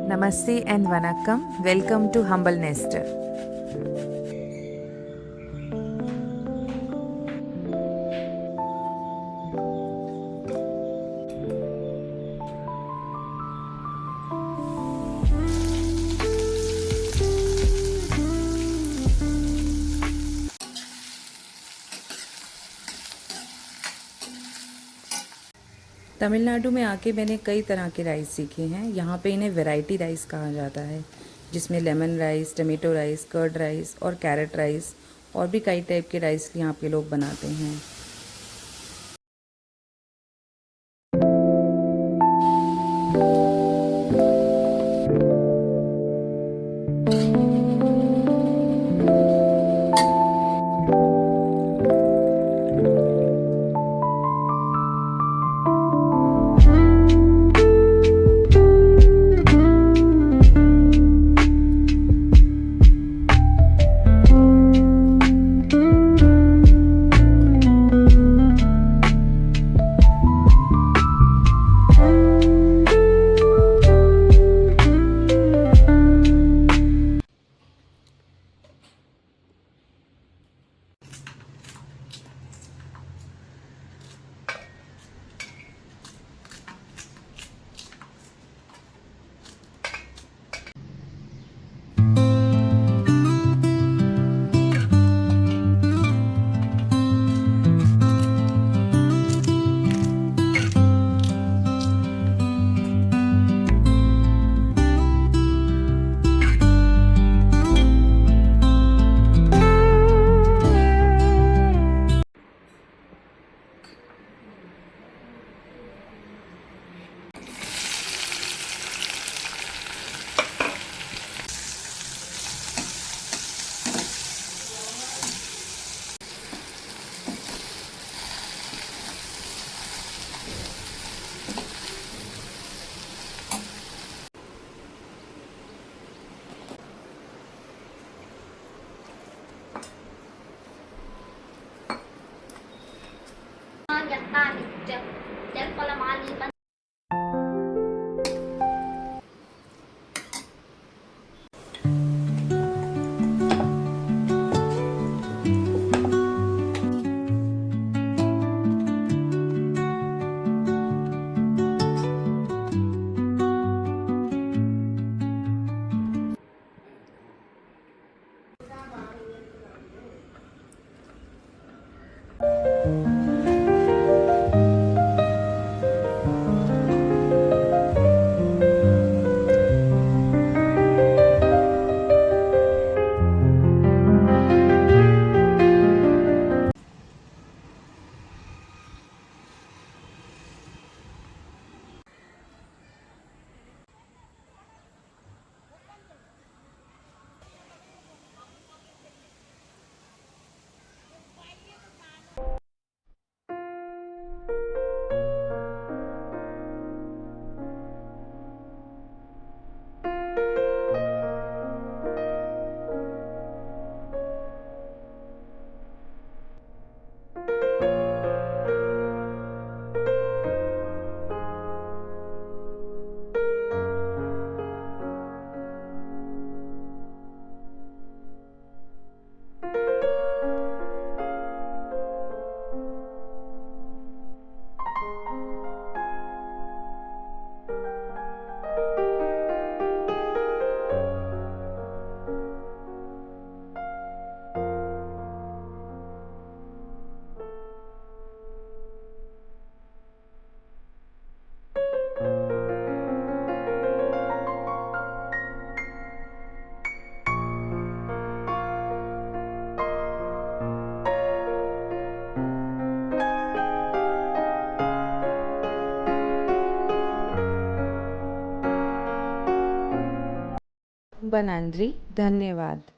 Namaste and Vannakkam. Welcome to Humble Nester. Tamil Nadu में आके मैंने कई तरह के राइस सीखे हैं। यहाँ पे इन्हें वैरायटी राइस कहा जाता है, जिसमें lemon rice, tomato rice, curd rice और कैरेट राइस और भी कई टाइप के राइस यहाँ पे लोग बनाते हैं। बनांद्री, धन्यवाद।